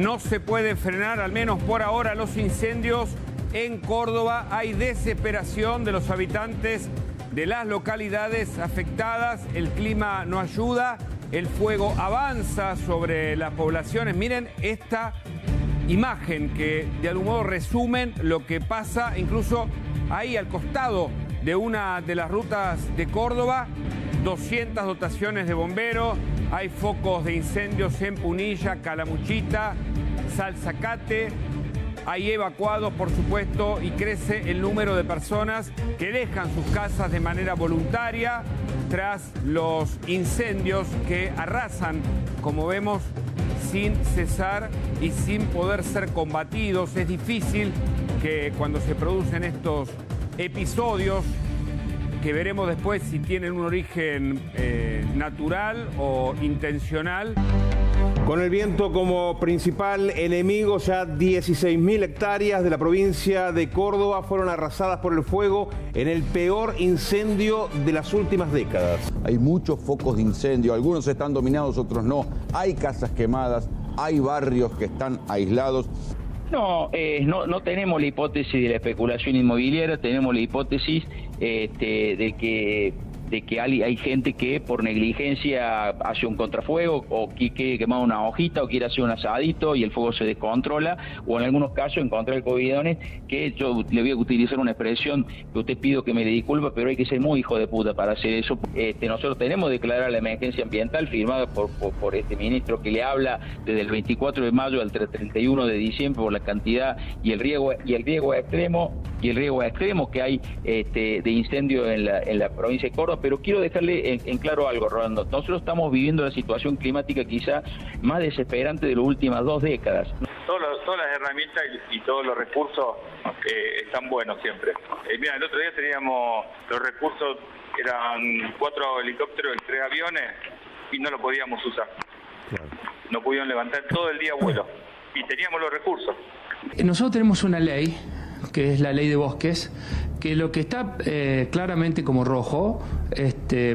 no se puede frenar, al menos por ahora, los incendios en Córdoba. Hay desesperación de los habitantes de las localidades afectadas. El clima no ayuda, el fuego avanza sobre las poblaciones. Miren esta imagen que de algún modo resumen lo que pasa incluso ahí al costado de una de las rutas de Córdoba. 200 dotaciones de bomberos, hay focos de incendios en Punilla, Calamuchita, Salzacate. Hay evacuados, por supuesto, y crece el número de personas que dejan sus casas de manera voluntaria tras los incendios que arrasan, como vemos, sin cesar y sin poder ser combatidos. Es difícil que cuando se producen estos episodios, que veremos después si tienen un origen natural o intencional. Con el viento como principal enemigo, ya 16.000 hectáreas de la provincia de Córdoba fueron arrasadas por el fuego en el peor incendio de las últimas décadas. Hay muchos focos de incendio, algunos están dominados, otros no. Hay casas quemadas, hay barrios que están aislados. No tenemos la hipótesis de la especulación inmobiliaria, tenemos la hipótesis de que hay gente que por negligencia hace un contrafuego o quiere quemar una hojita o quiere hacer un asadito y el fuego se descontrola, o en algunos casos encontrar covidones, que yo le voy a utilizar una expresión que usted pido que me le disculpe, pero hay que ser muy hijo de puta para hacer eso. Nosotros tenemos declarada la emergencia ambiental firmada por este ministro que le habla desde el 24 de mayo al 31 de diciembre por la cantidad y el riesgo extremo que hay de incendio en la provincia de Córdoba. Pero quiero dejarle en claro algo, Rolando. Nosotros estamos viviendo la situación climática quizá más desesperante de las últimas 2 décadas. Todas las herramientas y todos los recursos están buenos siempre. Mira, el otro día teníamos los recursos, eran 4 helicópteros y 3 aviones y no lo podíamos usar. No pudieron levantar todo el día vuelo y teníamos los recursos. Nosotros tenemos una ley, que es la ley de bosques, que lo que está claramente como rojo,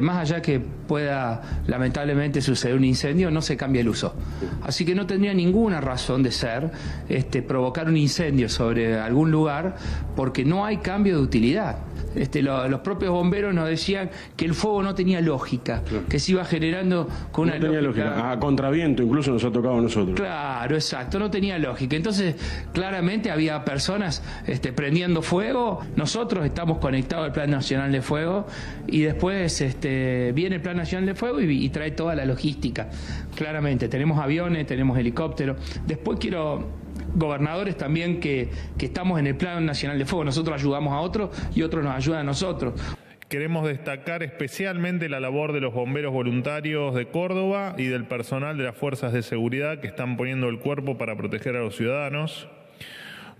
más allá que pueda lamentablemente suceder un incendio, no se cambia el uso. Así que no tendría ninguna razón de ser provocar un incendio sobre algún lugar porque no hay cambio de utilidad. Los propios bomberos nos decían que el fuego no tenía lógica, que se iba generando con una lógica. A contraviento incluso nos ha tocado a nosotros. Claro, exacto, no tenía lógica. Entonces, claramente había personas prendiendo fuego. Nosotros estamos conectados al Plan Nacional de Fuego y después viene el Plan Nacional de Fuego y trae toda la logística. Claramente, tenemos aviones, tenemos helicópteros. Después gobernadores también que estamos en el Plan Nacional de Fuego. Nosotros ayudamos a otros y otros nos ayudan a nosotros. Queremos destacar especialmente la labor de los bomberos voluntarios de Córdoba y del personal de las fuerzas de seguridad que están poniendo el cuerpo para proteger a los ciudadanos.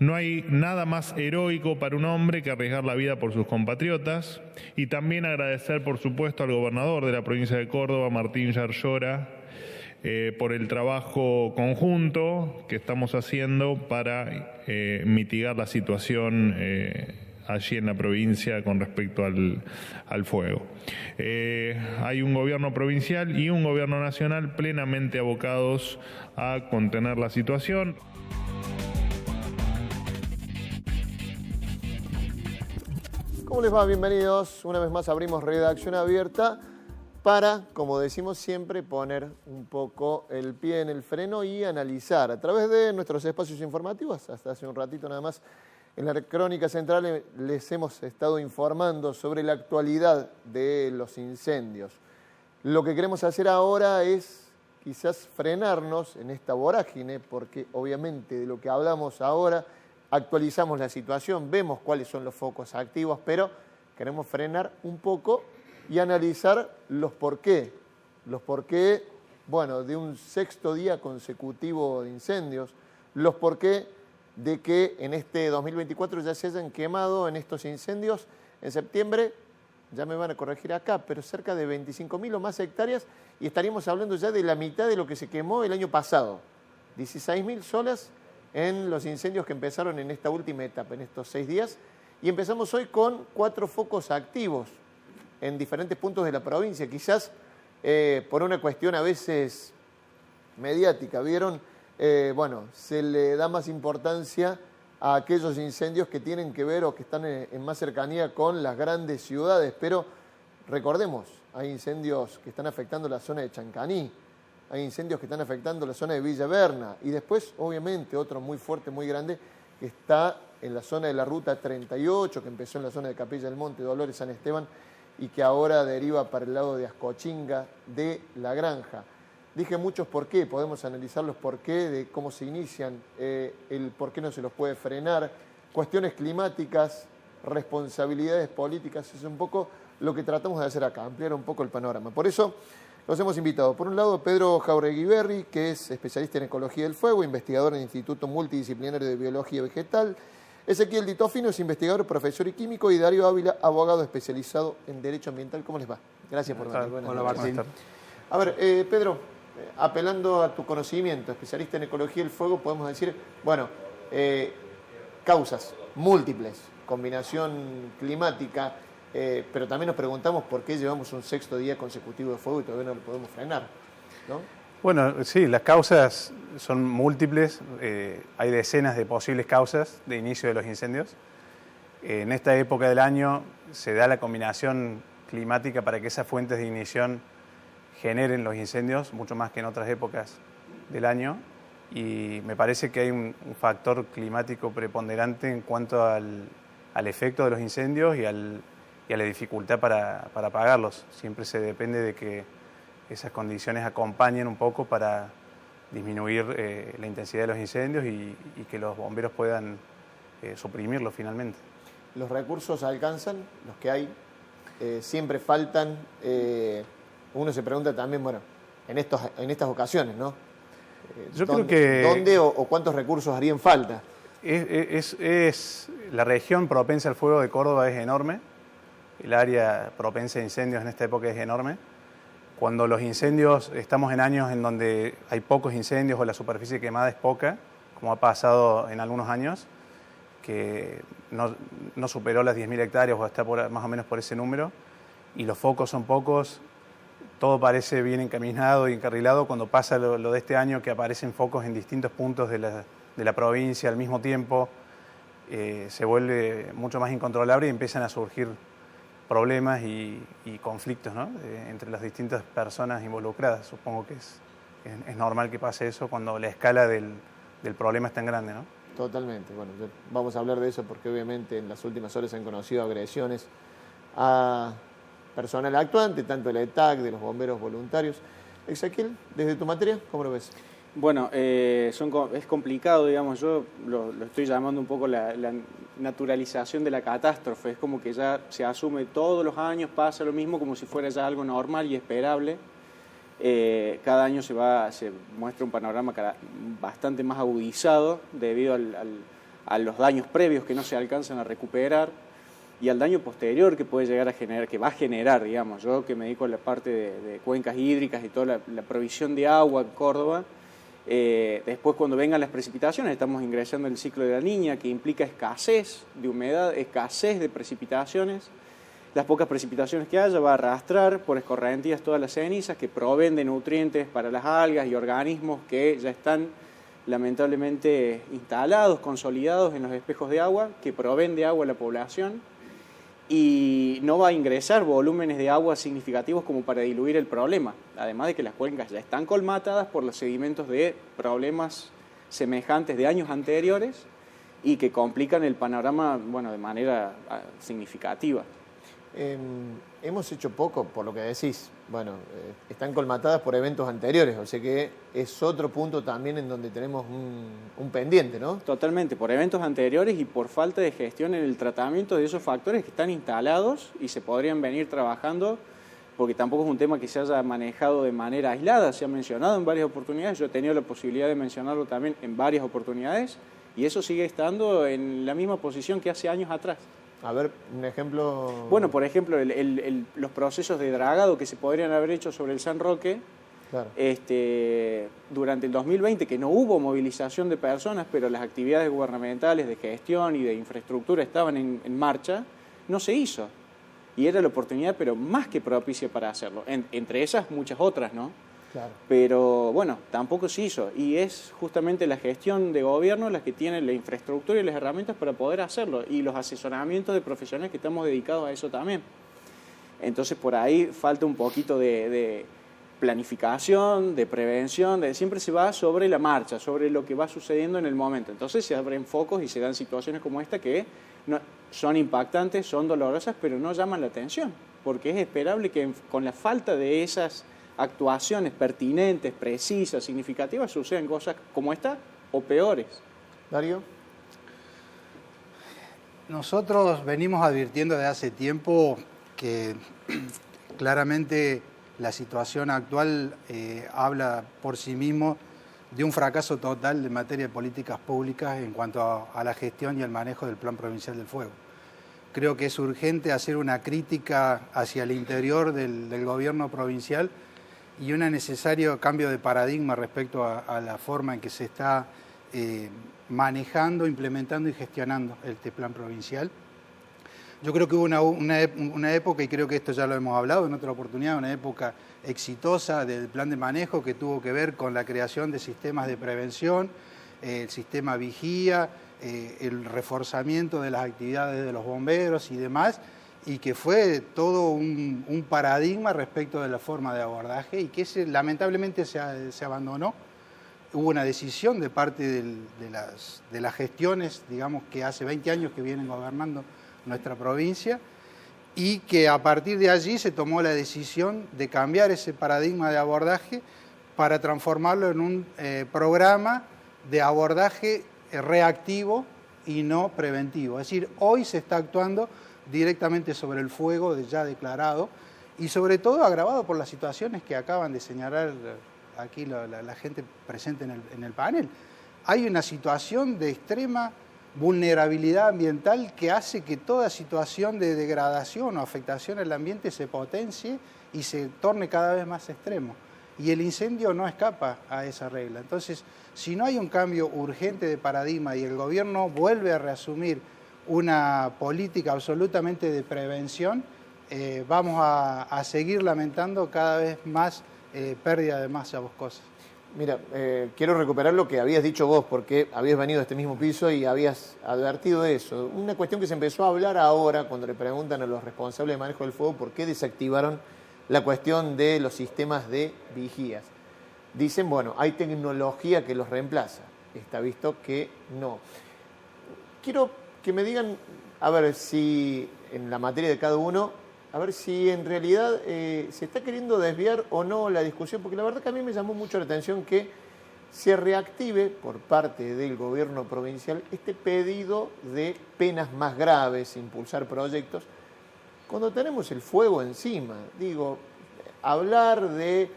No hay nada más heroico para un hombre que arriesgar la vida por sus compatriotas. Y también agradecer, por supuesto, al gobernador de la provincia de Córdoba, Martín Yarlora, por el trabajo conjunto que estamos haciendo para mitigar la situación allí en la provincia con respecto al fuego. Hay un gobierno provincial y un gobierno nacional plenamente abocados a contener la situación. ¿Cómo les va? Bienvenidos. Una vez más abrimos Redacción Abierta para, como decimos siempre, poner un poco el pie en el freno y analizar a través de nuestros espacios informativos. Hasta hace un ratito nada más en la Crónica Central les hemos estado informando sobre la actualidad de los incendios. Lo que queremos hacer ahora es quizás frenarnos en esta vorágine, porque obviamente de lo que hablamos ahora actualizamos la situación, vemos cuáles son los focos activos, pero queremos frenar un poco y analizar los por qué. Los por qué, bueno, de un 6º día consecutivo de incendios, los por qué de que en este 2024 ya se hayan quemado en estos incendios en septiembre, ya me van a corregir acá, pero cerca de 25.000 o más hectáreas, y estaríamos hablando ya de la mitad de lo que se quemó el año pasado. 16.000 solas en los incendios que empezaron en esta última etapa, en estos 6 días. Y empezamos hoy con 4 focos activos en diferentes puntos de la provincia, quizás por una cuestión a veces mediática. Vieron bueno, se le da más importancia a aquellos incendios que tienen que ver o que están en más cercanía con las grandes ciudades. Pero recordemos, hay incendios que están afectando la zona de Chancaní, hay incendios que están afectando la zona de Villa Berna y después, obviamente, otro muy fuerte, muy grande, que está en la zona de la Ruta 38, que empezó en la zona de Capilla del Monte, Dolores, San Esteban, y que ahora deriva para el lado de Ascochinga de La Granja. Dije muchos por qué, podemos analizar los por qué, de cómo se inician, el por qué no se los puede frenar, cuestiones climáticas, responsabilidades políticas, es un poco lo que tratamos de hacer acá, ampliar un poco el panorama. Por eso los hemos invitado, por un lado, Pedro Jauregui Berri, que es especialista en ecología del fuego, investigador en el Instituto Multidisciplinario de Biología Vegetal. Ezequiel Di Tofino es investigador, profesor y químico, y Darío Ávila, abogado especializado en Derecho Ambiental. ¿Cómo les va? Gracias por venir. Hola, Martín. A ver, Pedro, apelando a tu conocimiento, especialista en ecología del fuego, podemos decir, bueno, causas múltiples, combinación climática, pero también nos preguntamos por qué llevamos un 6º día consecutivo de fuego y todavía no lo podemos frenar, ¿no? Bueno, sí, las causas son múltiples, hay decenas de posibles causas de inicio de los incendios. En esta época del año se da la combinación climática para que esas fuentes de ignición generen los incendios, mucho más que en otras épocas del año, y me parece que hay un factor climático preponderante en cuanto al efecto de los incendios y a la dificultad para apagarlos. Siempre se depende de que esas condiciones acompañen un poco para disminuir la intensidad de los incendios y que los bomberos puedan suprimirlos finalmente. ¿Los recursos alcanzan? ¿Los que hay? ¿Siempre faltan? Uno se pregunta también, bueno, en estas ocasiones, ¿no? Yo creo que... ¿Dónde o cuántos recursos harían falta? La región propensa al fuego de Córdoba es enorme. El área propensa a incendios en esta época es enorme. Cuando los incendios, estamos en años en donde hay pocos incendios o la superficie quemada es poca, como ha pasado en algunos años, que no superó las 10.000 hectáreas o está más o menos por ese número, y los focos son pocos, todo parece bien encaminado y encarrilado. Cuando pasa lo de este año, que aparecen focos en distintos puntos de la provincia al mismo tiempo, se vuelve mucho más incontrolable y empiezan a surgir problemas y conflictos, ¿no? Entre las distintas personas involucradas. Supongo que es normal que pase eso cuando la escala del problema es tan grande, ¿no? Totalmente. Bueno, vamos a hablar de eso porque obviamente en las últimas horas se han conocido agresiones a personal actuante, tanto de la ETAC, de los bomberos voluntarios. Ezequiel, desde tu materia, ¿cómo lo ves? Bueno, es complicado, digamos, yo lo estoy llamando un poco la naturalización de la catástrofe. Es como que ya se asume todos los años, pasa lo mismo como si fuera ya algo normal y esperable. Cada año se muestra un panorama bastante más agudizado debido a los daños previos que no se alcanzan a recuperar y al daño posterior que puede llegar a generar, que va a generar, digamos. Yo que me dedico a la parte de cuencas hídricas y toda la provisión de agua en Córdoba, después cuando vengan las precipitaciones, estamos ingresando en el ciclo de la Niña, que implica escasez de humedad, escasez de precipitaciones. Las pocas precipitaciones que haya va a arrastrar por escorrentías todas las cenizas que proveen de nutrientes para las algas y organismos que ya están lamentablemente instalados, consolidados en los espejos de agua, que proveen de agua a la población, y no va a ingresar volúmenes de agua significativos como para diluir el problema, además de que las cuencas ya están colmatadas por los sedimentos de problemas semejantes de años anteriores y que complican el panorama, bueno, de manera significativa. Hemos hecho poco, por lo que decís. Bueno, están colmatadas por eventos anteriores, o sea que es otro punto también en donde tenemos un pendiente, ¿no? Totalmente, por eventos anteriores y por falta de gestión en el tratamiento de esos factores que están instalados y se podrían venir trabajando, porque tampoco es un tema que se haya manejado de manera aislada, se ha mencionado en varias oportunidades, yo he tenido la posibilidad de mencionarlo también en varias oportunidades, y eso sigue estando en la misma posición que hace años atrás. A ver, un ejemplo... Bueno, por ejemplo, los procesos de dragado que se podrían haber hecho sobre el San Roque, claro. Durante el 2020, que no hubo movilización de personas, pero las actividades gubernamentales de gestión y de infraestructura estaban en marcha, no se hizo. Y era la oportunidad, pero más que propicia para hacerlo. Entre esas, muchas otras, ¿no? Claro. Pero bueno, tampoco se hizo. Y es justamente la gestión de gobierno la que tiene la infraestructura y las herramientas para poder hacerlo. Y los asesoramientos de profesionales que estamos dedicados a eso también. Entonces por ahí falta un poquito de planificación, de prevención, siempre se va sobre la marcha, sobre lo que va sucediendo en el momento. Entonces se abren focos y se dan situaciones como esta que son impactantes, son dolorosas, pero no llaman la atención, porque es esperable que con la falta de esas actuaciones pertinentes, precisas, significativas, sucedan cosas como esta o peores. Darío. Nosotros venimos advirtiendo desde hace tiempo que claramente la situación actual habla por sí mismo de un fracaso total en materia de políticas públicas en cuanto a la gestión y el manejo del Plan Provincial del Fuego. Creo que es urgente hacer una crítica hacia el interior del gobierno provincial y un necesario cambio de paradigma respecto a la forma en que se está manejando, implementando y gestionando este plan provincial. Yo creo que hubo una época, y creo que esto ya lo hemos hablado en otra oportunidad, una época exitosa del plan de manejo que tuvo que ver con la creación de sistemas de prevención, el sistema vigía, el reforzamiento de las actividades de los bomberos y demás, y que fue todo un paradigma respecto de la forma de abordaje y que lamentablemente se abandonó. Hubo una decisión de parte de las gestiones, digamos, que hace 20 años que vienen gobernando nuestra provincia, y que a partir de allí se tomó la decisión de cambiar ese paradigma de abordaje para transformarlo en un programa de abordaje reactivo y no preventivo. Es decir, hoy se está actuando directamente sobre el fuego ya declarado y sobre todo agravado por las situaciones que acaban de señalar aquí la gente presente en el panel. Hay una situación de extrema vulnerabilidad ambiental que hace que toda situación de degradación o afectación al ambiente se potencie y se torne cada vez más extremo. Y el incendio no escapa a esa regla. Entonces, si no hay un cambio urgente de paradigma y el gobierno vuelve a reasumir una política absolutamente de prevención, vamos a seguir lamentando cada vez más pérdida de masa boscosa. Mira, quiero recuperar lo que habías dicho vos, porque habías venido a este mismo piso y habías advertido eso. Una cuestión que se empezó a hablar ahora cuando le preguntan a los responsables de manejo del fuego por qué desactivaron la cuestión de los sistemas de vigías. Dicen, bueno, hay tecnología que los reemplaza. Está visto que no. Quiero que me digan, a ver si en la materia de cada uno, a ver si en realidad se está queriendo desviar o no la discusión, porque la verdad que a mí me llamó mucho la atención que se reactive por parte del gobierno provincial este pedido de penas más graves, impulsar proyectos, cuando tenemos el fuego encima. Digo, hablar de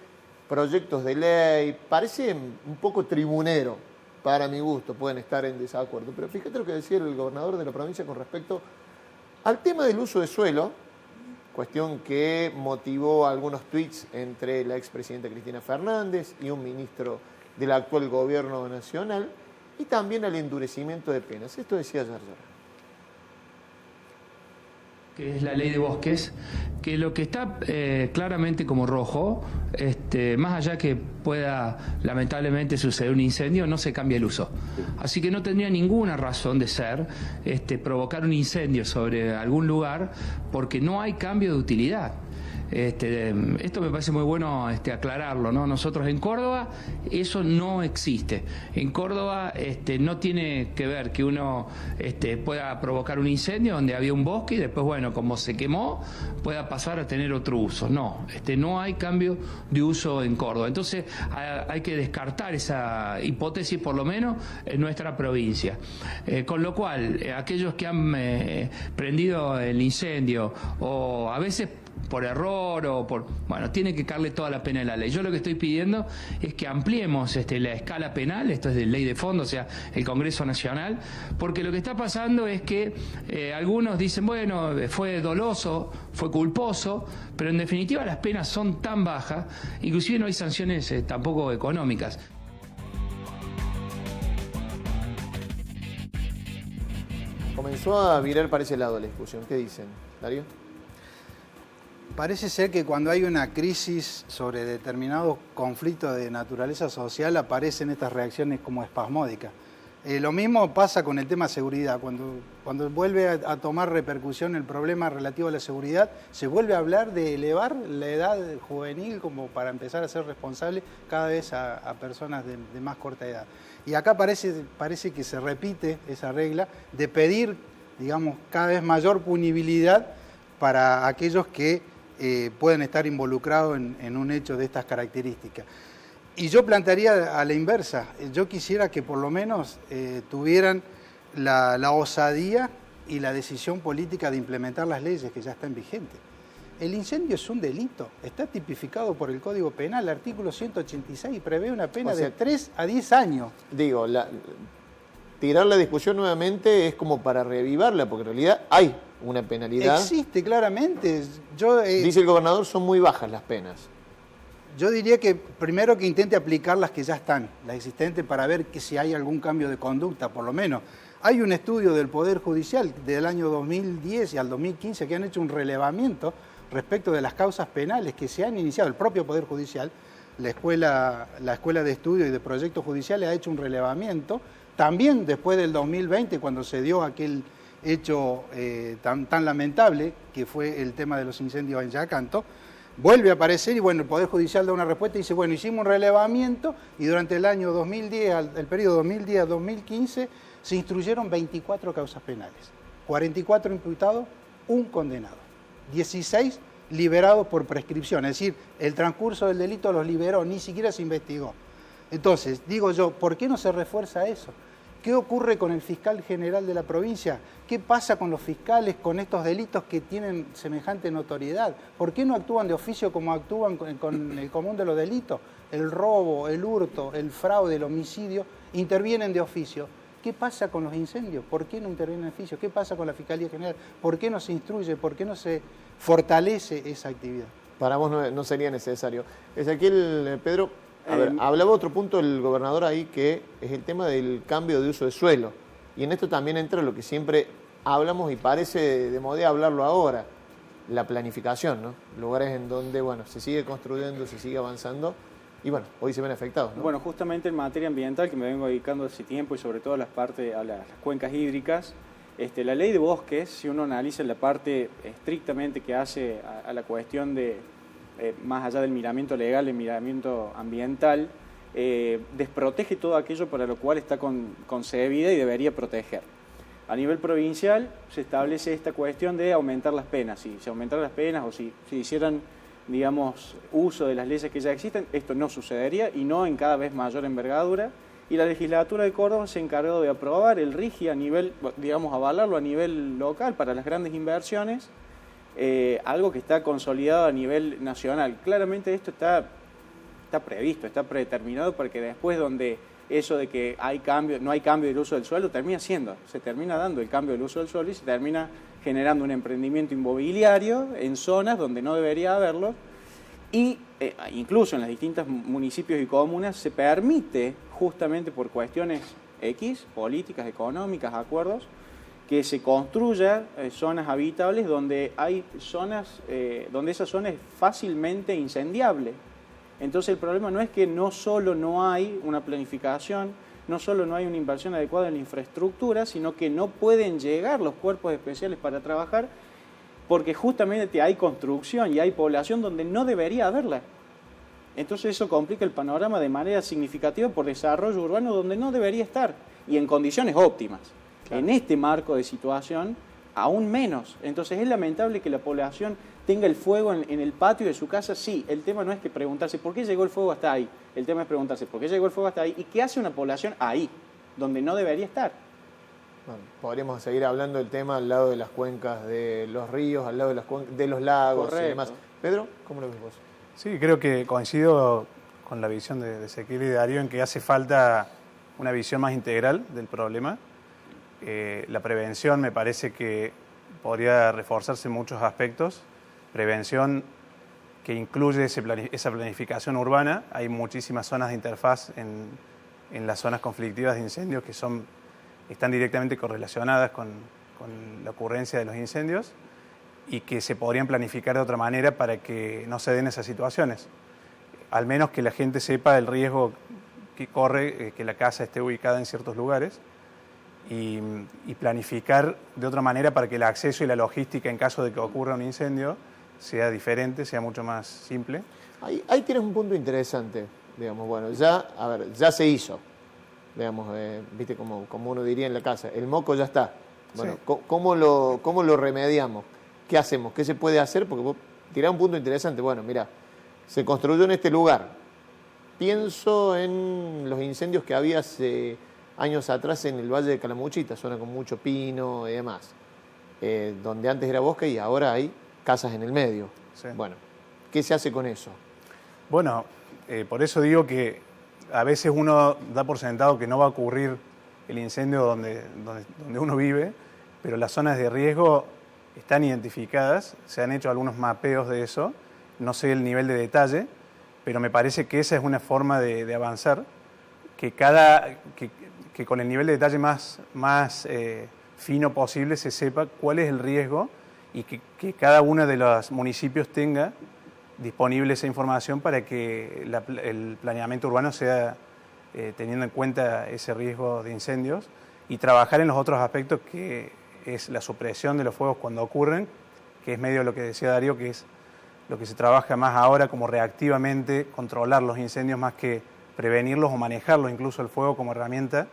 proyectos de ley parece un poco tribunero, para mi gusto, pueden estar en desacuerdo, pero fíjate lo que decía el gobernador de la provincia con respecto al tema del uso de suelo, cuestión que motivó algunos tuits entre la expresidenta Cristina Fernández y un ministro del actual gobierno nacional, y también al endurecimiento de penas. Esto decía Yarlora. Que es la ley de bosques, que lo que está claramente como rojo, más allá que pueda lamentablemente suceder un incendio, no se cambia el uso. Así que no tendría ninguna razón de ser provocar un incendio sobre algún lugar porque no hay cambio de utilidad. Esto me parece muy bueno aclararlo, ¿no? Nosotros en Córdoba eso no existe. En Córdoba no tiene que ver que uno pueda provocar un incendio donde había un bosque y después, bueno, como se quemó, pueda pasar a tener otro uso. No, no hay cambio de uso en Córdoba. Entonces hay que descartar esa hipótesis, por lo menos en nuestra provincia. Con lo cual, aquellos que han prendido el incendio o a veces por error o por... Bueno, tiene que caerle toda la pena de la ley. Yo lo que estoy pidiendo es que ampliemos la escala penal, esto es de ley de fondo, o sea, el Congreso Nacional, porque lo que está pasando es que algunos dicen, bueno, fue doloso, fue culposo, pero en definitiva las penas son tan bajas, inclusive no hay sanciones tampoco económicas. Comenzó a virar para ese lado la discusión. ¿Qué dicen, Darío? Parece ser que cuando hay una crisis sobre determinados conflictos de naturaleza social aparecen estas reacciones como espasmódicas. Lo mismo pasa con el tema seguridad. Cuando vuelve a tomar repercusión el problema relativo a la seguridad, se vuelve a hablar de elevar la edad juvenil como para empezar a ser responsable cada vez a personas de más corta edad. Y acá parece que se repite esa regla de pedir, digamos, cada vez mayor punibilidad para aquellos que pueden estar involucrados en un hecho de estas características. Y yo plantearía a la inversa, yo quisiera que por lo menos tuvieran la osadía y la decisión política de implementar las leyes que ya están vigentes. El incendio es un delito, está tipificado por el Código Penal, el artículo 186 prevé una pena de 3 a 10 años. Digo, tirar la discusión nuevamente es como para reavivarla, porque en realidad hay una penalidad. Existe claramente. Dice el gobernador, son muy bajas las penas. Yo diría que primero que intente aplicar las que ya están, las existentes, para ver que si hay algún cambio de conducta, por lo menos. Hay un estudio del Poder Judicial del año 2010 y al 2015 que han hecho un relevamiento respecto de las causas penales que se han iniciado. El propio Poder Judicial, la Escuela de Estudio y de Proyectos Judiciales ha hecho un relevamiento. También después del 2020, cuando se dio aquel hecho tan lamentable, que fue el tema de los incendios en Yacanto, vuelve a aparecer y bueno, el Poder Judicial da una respuesta y dice, bueno, hicimos un relevamiento y durante el año 2010, el periodo 2010-2015, se instruyeron 24 causas penales, 44 imputados, 1 condenado, 16 liberados por prescripción, es decir, el transcurso del delito los liberó, ni siquiera se investigó. Entonces, digo yo, ¿por qué no se refuerza eso? ¿Qué ocurre con el fiscal general de la provincia? ¿Qué pasa con los fiscales con estos delitos que tienen semejante notoriedad? ¿Por qué no actúan de oficio como actúan con el común de los delitos? El robo, el hurto, el fraude, el homicidio, intervienen de oficio. ¿Qué pasa con los incendios? ¿Por qué no intervienen de oficio? ¿Qué pasa con la Fiscalía General? ¿Por qué no se instruye? ¿Por qué no se fortalece esa actividad? Para vos no sería necesario. Ezequiel, Pedro, a ver, hablaba otro punto el gobernador ahí, que es el tema del cambio de uso de suelo. Y en esto también entra lo que siempre hablamos y parece de moda hablarlo ahora, la planificación, ¿no? Lugares en donde, bueno, se sigue construyendo, se sigue avanzando y, bueno, hoy se ven afectados, ¿no? Bueno, justamente en materia ambiental, que me vengo dedicando hace tiempo y sobre todo a las cuencas hídricas, la ley de bosques, si uno analiza la parte estrictamente que hace a la cuestión de más allá del miramiento legal, el miramiento ambiental, desprotege todo aquello para lo cual está concebida y debería proteger. A nivel provincial se establece esta cuestión de aumentar las penas. Si se aumentaran las penas o si hicieran, digamos, uso de las leyes que ya existen, esto no sucedería y no en cada vez mayor envergadura. Y la legislatura de Córdoba se encargó de aprobar el RIGI a nivel, digamos, avalarlo a nivel local para las grandes inversiones, algo que está consolidado a nivel nacional. Claramente esto está previsto, está predeterminado para que después donde eso de que no hay cambio del uso del suelo se termina dando el cambio del uso del suelo y se termina generando un emprendimiento inmobiliario en zonas donde no debería haberlo y incluso en los distintos municipios y comunas se permite justamente por cuestiones X, políticas, económicas, acuerdos, que se construya zonas habitables donde hay zonas, donde esa zona es fácilmente incendiable. Entonces el problema no es que no solo no hay una planificación, no solo no hay una inversión adecuada en la infraestructura, sino que no pueden llegar los cuerpos especiales para trabajar porque justamente hay construcción y hay población donde no debería haberla. Entonces eso complica el panorama de manera significativa por desarrollo urbano donde no debería estar y en condiciones óptimas. Claro. En este marco de situación, aún menos. Entonces es lamentable que la población tenga el fuego en el patio de su casa. Sí, el tema no es que preguntarse por qué llegó el fuego hasta ahí. El tema es preguntarse por qué llegó el fuego hasta ahí y qué hace una población ahí, donde no debería estar. Bueno, podríamos seguir hablando del tema al lado de las cuencas de los ríos, al lado de los lagos. Correcto. Y demás. Pedro, ¿cómo lo ves vos? Sí, creo que coincido con la visión de Ezequiel y de Darío en que hace falta una visión más integral del problema. La prevención me parece que podría reforzarse en muchos aspectos. Prevención que incluye esa planificación urbana. Hay muchísimas zonas de interfaz en las zonas conflictivas de incendios que están directamente correlacionadas con la ocurrencia de los incendios. y que se podrían planificar de otra manera para que no se den esas situaciones. Al menos que la gente sepa el riesgo que corre que la casa esté ubicada en ciertos lugares y planificar de otra manera para que el acceso y la logística en caso de que ocurra un incendio sea diferente, sea mucho más simple. Ahí tienes un punto interesante, digamos, bueno, ya se hizo, digamos, viste como uno diría en la casa, el moco ya está. Bueno, sí. ¿Cómo lo remediamos? ¿Qué hacemos? ¿Qué se puede hacer? Porque vos tirás un punto interesante. Bueno, mira, se construyó en este lugar. Pienso en los incendios que había hace años atrás en el Valle de Calamuchita, zona con mucho pino y demás, donde antes era bosque y ahora hay casas en el medio. Sí. Bueno, ¿qué se hace con eso? Bueno, por eso digo que a veces uno da por sentado que no va a ocurrir el incendio donde uno vive, pero las zonas de riesgo están identificadas, se han hecho algunos mapeos de eso, no sé el nivel de detalle, pero me parece que esa es una forma de avanzar, que con el nivel de detalle más fino posible se sepa cuál es el riesgo y que cada uno de los municipios tenga disponible esa información para que el planeamiento urbano sea teniendo en cuenta ese riesgo de incendios y trabajar en los otros aspectos que es la supresión de los fuegos cuando ocurren, que es medio lo que decía Darío, que es lo que se trabaja más ahora como reactivamente controlar los incendios más que prevenirlos o manejarlos, incluso el fuego como herramienta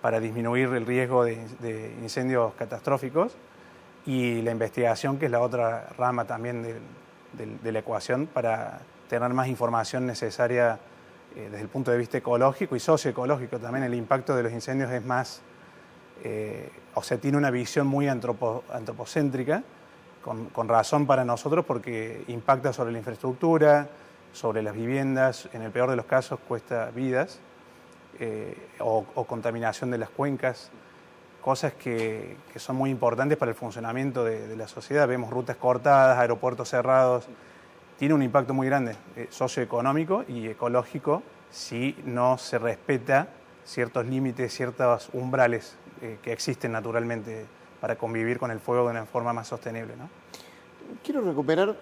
para disminuir el riesgo de incendios catastróficos, y la investigación, que es la otra rama también de la ecuación para tener más información necesaria desde el punto de vista ecológico y socioecológico. También el impacto de los incendios es más, tiene una visión muy antropocéntrica, con razón para nosotros, porque impacta sobre la infraestructura, sobre las viviendas, en el peor de los casos cuesta vidas, o contaminación de las cuencas, cosas que son muy importantes para el funcionamiento de la sociedad. Vemos rutas cortadas, aeropuertos cerrados. Tiene un impacto muy grande, socioeconómico y ecológico, si no se respeta ciertos límites, ciertos umbrales que existen naturalmente para convivir con el fuego de una forma más sostenible, ¿no? Quiero recuperar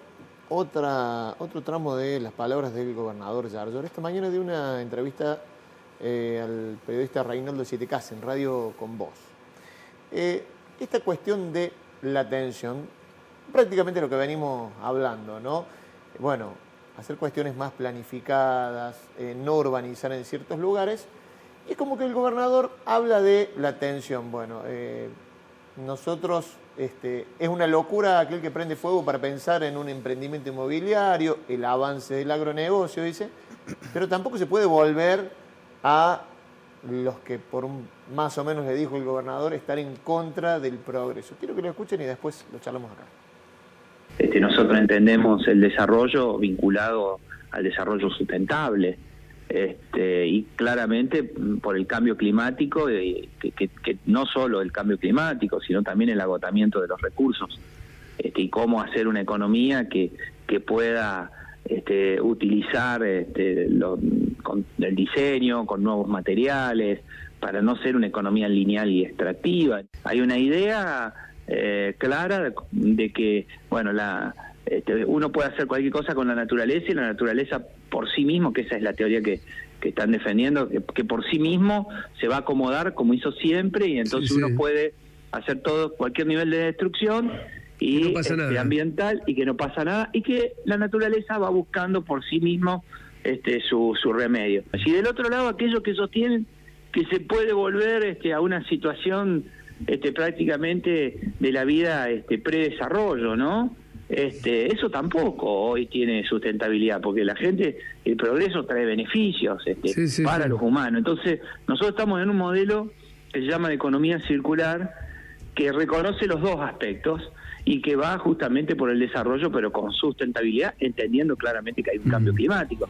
otro tramo de las palabras del gobernador Yarlor. Esta mañana dio una entrevista al periodista Reinaldo Sietecas en Radio Con Voz. Esta cuestión de la tensión, prácticamente lo que venimos hablando, ¿no? Bueno, hacer cuestiones más planificadas, no urbanizar en ciertos lugares, y es como que el gobernador habla de la tensión. Bueno, nosotros, es una locura aquel que prende fuego para pensar en un emprendimiento inmobiliario, el avance del agronegocio, dice, pero tampoco se puede volver a los que más o menos le dijo el gobernador, estar en contra del progreso. Quiero que lo escuchen y después lo charlamos acá. Nosotros entendemos el desarrollo vinculado al desarrollo sustentable, y claramente por el cambio climático, que no solo el cambio climático, sino también el agotamiento de los recursos, y cómo hacer una economía que pueda utilizar con el diseño, con nuevos materiales, para no ser una economía lineal y extractiva. Hay una idea clara de que, bueno, uno puede hacer cualquier cosa con la naturaleza, y la naturaleza por sí mismo, que esa es la teoría que están defendiendo, que por sí mismo se va a acomodar como hizo siempre, y entonces uno puede hacer cualquier nivel de destrucción y no pasa nada, ambiental, y que no pasa nada, y que la naturaleza va buscando por sí mismo su remedio. Y del otro lado, aquellos que sostienen que se puede volver a una situación prácticamente de la vida predesarrollo, ¿no? Eso tampoco hoy tiene sustentabilidad, porque el progreso trae beneficios para los humanos. Entonces, nosotros estamos en un modelo que se llama de economía circular, que reconoce los dos aspectos y que va justamente por el desarrollo, pero con sustentabilidad, entendiendo claramente que hay un cambio climático.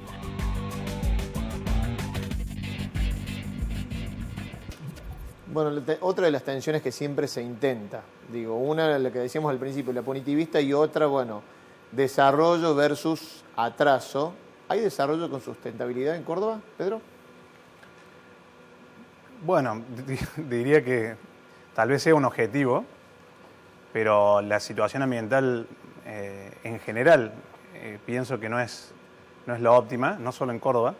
Bueno, otra de las tensiones que siempre se intenta, una la que decíamos al principio, la punitivista, y otra, bueno, desarrollo versus atraso. ¿Hay desarrollo con sustentabilidad en Córdoba, Pedro? Bueno, diría que tal vez sea un objetivo, pero la situación ambiental en general pienso que no es la óptima, no solo en Córdoba,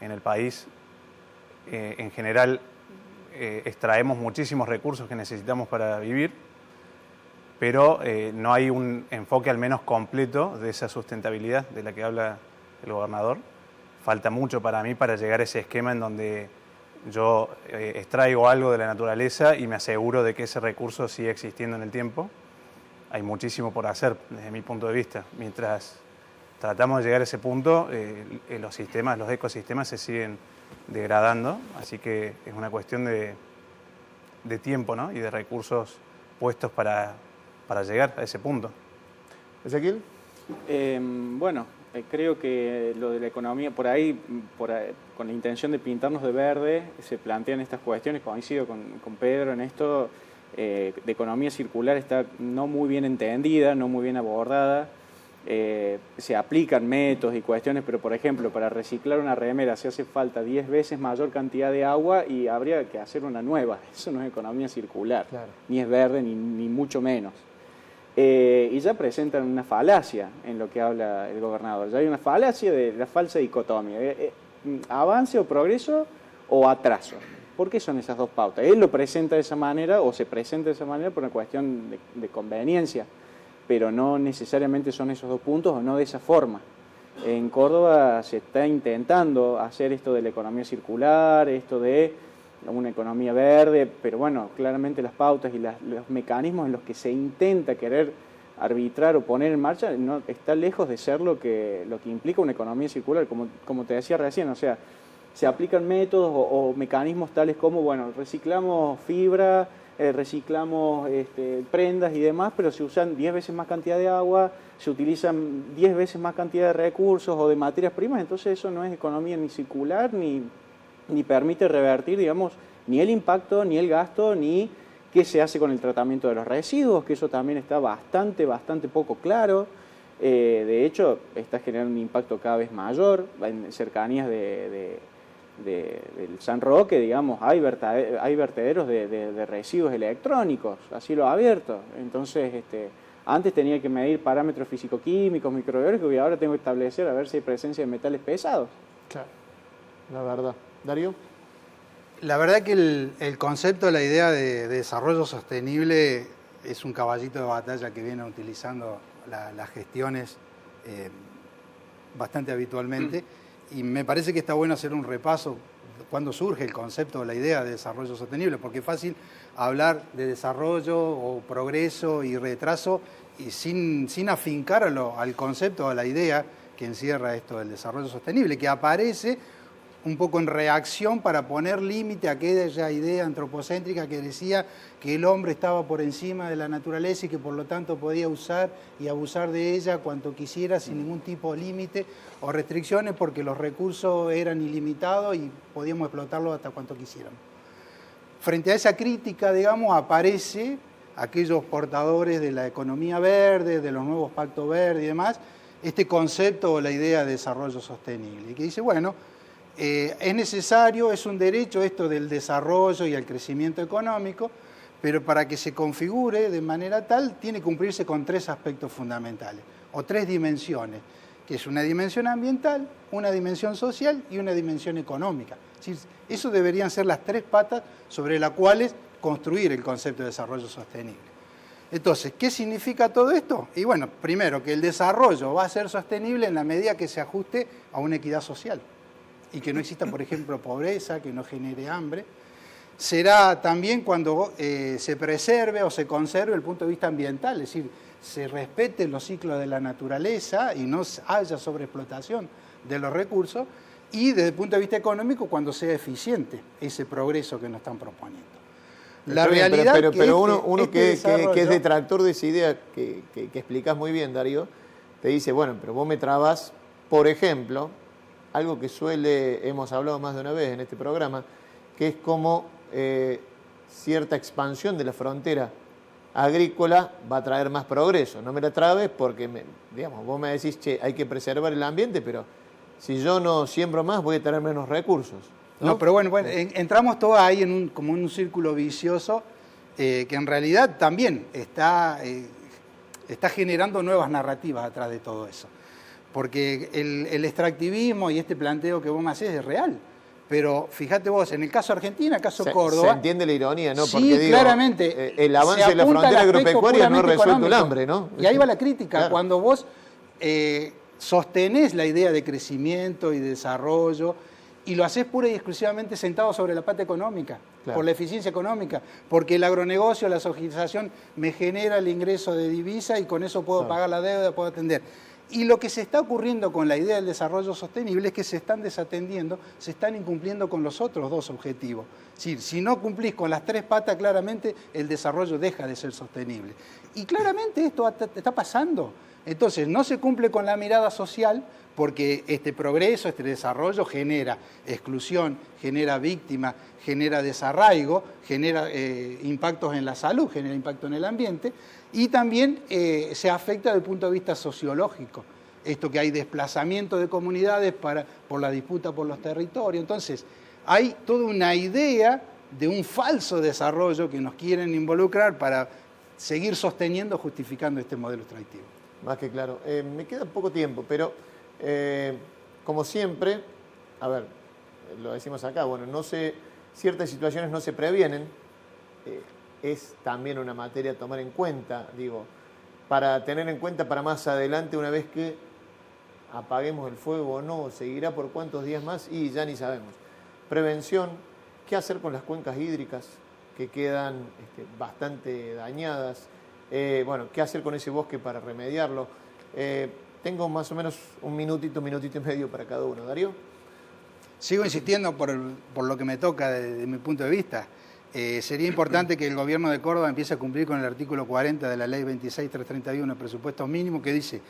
en el país en general extraemos muchísimos recursos que necesitamos para vivir, pero no hay un enfoque al menos completo de esa sustentabilidad de la que habla el gobernador. Falta mucho para mí para llegar a ese esquema en donde yo extraigo algo de la naturaleza y me aseguro de que ese recurso sigue existiendo en el tiempo. Hay muchísimo por hacer desde mi punto de vista. Mientras tratamos de llegar a ese punto, los ecosistemas se siguen degradando, así que es una cuestión de tiempo, ¿no? Y de recursos puestos para llegar a ese punto. ¿Ezequiel? Bueno, creo que lo de la economía, por ahí, con la intención de pintarnos de verde, se plantean estas cuestiones, coincido con Pedro en esto, de economía circular está no muy bien entendida, no muy bien abordada. Se aplican métodos y cuestiones, pero por ejemplo, para reciclar una remera se hace falta 10 veces mayor cantidad de agua y habría que hacer una nueva. Eso no es economía circular, claro. Ni es verde, ni mucho menos. Y ya presentan una falacia en lo que habla el gobernador. Ya hay una falacia de la falsa dicotomía. Avance o progreso o atraso. ¿Por qué son esas dos pautas? Él lo presenta de esa manera o se presenta de esa manera por una cuestión de conveniencia, pero no necesariamente son esos dos puntos o no de esa forma. En Córdoba se está intentando hacer esto de la economía circular, esto de una economía verde, pero bueno, claramente las pautas y los mecanismos en los que se intenta querer arbitrar o poner en marcha no, está lejos de ser lo que implica una economía circular, como te decía recién, o sea, se aplican métodos o mecanismos tales como, bueno, reciclamos fibra, reciclamos prendas y demás, pero se usan 10 veces más cantidad de agua, se utilizan 10 veces más cantidad de recursos o de materias primas, entonces eso no es economía ni circular, ni permite revertir, digamos, ni el impacto, ni el gasto, ni qué se hace con el tratamiento de los residuos, que eso también está bastante poco claro. De hecho, está generando un impacto cada vez mayor en cercanías del San Roque, digamos, hay vertederos de residuos electrónicos, así lo abierto. Entonces, antes tenía que medir parámetros físico-químicos, microbiológicos, y ahora tengo que establecer a ver si hay presencia de metales pesados. Claro, la verdad. ¿Darío? La verdad que el concepto, la idea de desarrollo sostenible es un caballito de batalla que vienen utilizando las gestiones bastante habitualmente. Y me parece que está bueno hacer un repaso cuando surge el concepto o la idea de desarrollo sostenible, porque es fácil hablar de desarrollo o progreso y retraso y sin afincar al concepto o a la idea que encierra esto del desarrollo sostenible, que aparece un poco en reacción para poner límite a aquella idea antropocéntrica que decía que el hombre estaba por encima de la naturaleza y que por lo tanto podía usar y abusar de ella cuanto quisiera sin ningún tipo de límite o restricciones porque los recursos eran ilimitados y podíamos explotarlos hasta cuanto quisiéramos. Frente a esa crítica, digamos, aparece aquellos portadores de la economía verde, de los nuevos pactos verdes y demás, este concepto o la idea de desarrollo sostenible, y que dice, bueno, es necesario, es un derecho esto del desarrollo y el crecimiento económico, pero para que se configure de manera tal, tiene que cumplirse con 3 aspectos fundamentales, o 3 dimensiones, que es una dimensión ambiental, una dimensión social y una dimensión económica. Es decir, eso deberían ser las 3 patas sobre las cuales construir el concepto de desarrollo sostenible. Entonces, ¿qué significa todo esto? Y bueno, primero, que el desarrollo va a ser sostenible en la medida que se ajuste a una equidad social y que no exista, por ejemplo, pobreza, que no genere hambre. Será también cuando se preserve o se conserve el punto de vista ambiental, es decir, se respeten los ciclos de la naturaleza y no haya sobreexplotación de los recursos, y desde el punto de vista económico cuando sea eficiente ese progreso que nos están proponiendo. La realidad pero uno que es detractor de esa idea que explicás muy bien, Darío, te dice, bueno, pero vos me trabas, por ejemplo, algo que hemos hablado más de una vez en este programa, que es como cierta expansión de la frontera agrícola va a traer más progreso. No me la trabes porque, vos me decís, che, hay que preservar el ambiente, pero si yo no siembro más voy a tener menos recursos. No, pero bueno, entramos todos ahí como en un círculo vicioso que en realidad también está generando nuevas narrativas atrás de todo eso. Porque el extractivismo y este planteo que vos me hacés es real. Pero fíjate vos, en el caso Argentina, caso Córdoba... Se entiende la ironía, ¿no? Sí, porque digo, claramente. El avance de la frontera agropecuaria no ha resuelto el hambre, ¿no? Y ahí va la crítica. Claro. Cuando vos sostenés la idea de crecimiento y de desarrollo y lo haces pura y exclusivamente sentado sobre la pata económica, claro, por la eficiencia económica, porque el agronegocio, la socialización me genera el ingreso de divisa y con eso puedo claro, pagar la deuda, puedo atender. Y lo que se está ocurriendo con la idea del desarrollo sostenible es que se están desatendiendo, se están incumpliendo con los otros dos objetivos. Es decir, si no cumplís con las tres patas, claramente el desarrollo deja de ser sostenible. Y claramente esto está pasando. Entonces, no se cumple con la mirada social porque este progreso, este desarrollo genera exclusión, genera víctimas, genera desarraigo, genera impactos en la salud, genera impacto en el ambiente y también se afecta desde el punto de vista sociológico. Esto que hay desplazamiento de comunidades por la disputa por los territorios. Entonces, hay toda una idea de un falso desarrollo que nos quieren involucrar para seguir sosteniendo, justificando este modelo extractivo. Más que claro. Me queda poco tiempo, pero como siempre, a ver, lo decimos acá, bueno, ciertas situaciones no se previenen, es también una materia a tomar en cuenta, digo, para tener en cuenta para más adelante, una vez que apaguemos el fuego o no, seguirá por cuántos días más y ya ni sabemos. Prevención, ¿qué hacer con las cuencas hídricas que quedan bastante dañadas? Bueno, ¿qué hacer con ese bosque para remediarlo? Tengo más o menos un minutito y medio para cada uno. ¿Darío? Sigo insistiendo por lo que me toca desde mi punto de vista. Sería importante que el gobierno de Córdoba empiece a cumplir con el artículo 40 de la ley 26.331 de presupuesto mínimo, que dice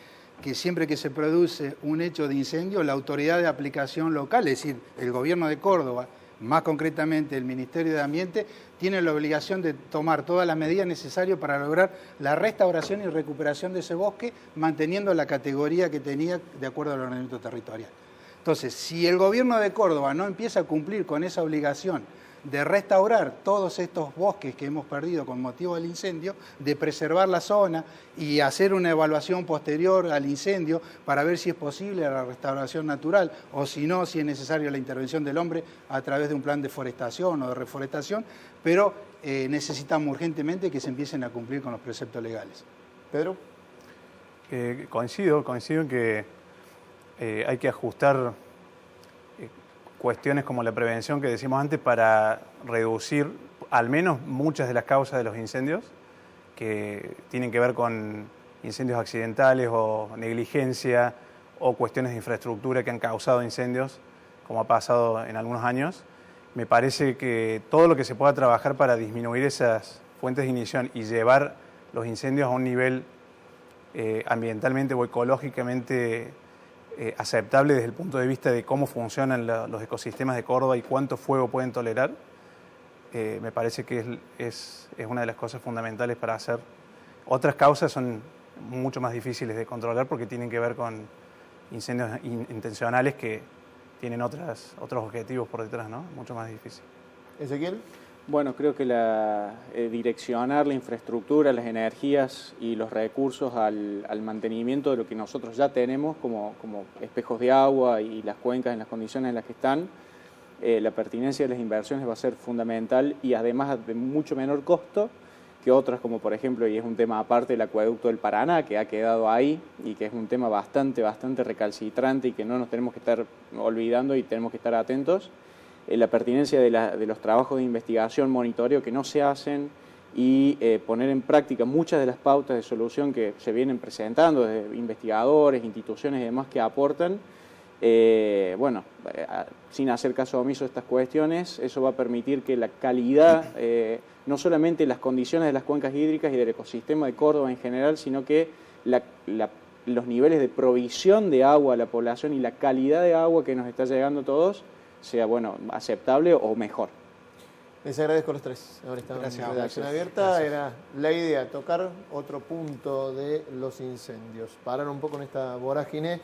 que siempre que se produce un hecho de incendio, la autoridad de aplicación local, es decir, el gobierno de Córdoba, más concretamente el Ministerio de Ambiente, tiene la obligación de tomar todas las medidas necesarias para lograr la restauración y recuperación de ese bosque, manteniendo la categoría que tenía de acuerdo al ordenamiento territorial. Entonces, si el gobierno de Córdoba no empieza a cumplir con esa obligación de restaurar todos estos bosques que hemos perdido con motivo del incendio, de preservar la zona y hacer una evaluación posterior al incendio para ver si es posible la restauración natural o si no, si es necesaria la intervención del hombre a través de un plan de forestación o de reforestación, pero necesitamos urgentemente que se empiecen a cumplir con los preceptos legales. Pedro. Coincido en que hay que ajustar cuestiones como la prevención que decimos antes para reducir al menos muchas de las causas de los incendios que tienen que ver con incendios accidentales o negligencia o cuestiones de infraestructura que han causado incendios, como ha pasado en algunos años. Me parece que todo lo que se pueda trabajar para disminuir esas fuentes de ignición y llevar los incendios a un nivel ambientalmente o ecológicamente aceptable desde el punto de vista de cómo funcionan los ecosistemas de Córdoba y cuánto fuego pueden tolerar, me parece que es una de las cosas fundamentales para hacer. Otras causas son mucho más difíciles de controlar porque tienen que ver con incendios intencionales que tienen otros objetivos por detrás, ¿no? Mucho más difícil. ¿Ezequiel? Bueno, creo que direccionar la infraestructura, las energías y los recursos al mantenimiento de lo que nosotros ya tenemos como espejos de agua y las cuencas en las condiciones en las que están, la pertinencia de las inversiones va a ser fundamental y además de mucho menor costo que otras, como por ejemplo, y es un tema aparte, el acueducto del Paraná, que ha quedado ahí y que es un tema bastante recalcitrante y que no nos tenemos que estar olvidando y tenemos que estar atentos. La pertinencia de los trabajos de investigación, monitoreo que no se hacen y poner en práctica muchas de las pautas de solución que se vienen presentando desde investigadores, instituciones y demás que aportan. Sin hacer caso omiso a estas cuestiones, eso va a permitir que la calidad, no solamente las condiciones de las cuencas hídricas y del ecosistema de Córdoba en general, sino que los niveles de provisión de agua a la población y la calidad de agua que nos está llegando a todos sea, aceptable o mejor. Les agradezco a los tres. Ahora estamos en Redacción Abierta. Era la idea, tocar otro punto de los incendios. Parar un poco en esta vorágine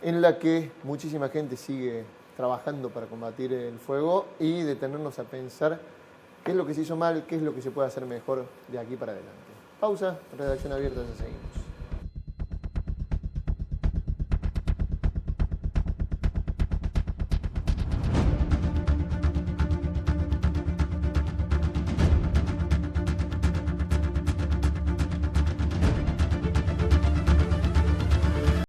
en la que muchísima gente sigue trabajando para combatir el fuego y detenernos a pensar qué es lo que se hizo mal, qué es lo que se puede hacer mejor de aquí para adelante. Pausa, redacción abierta, ya seguimos.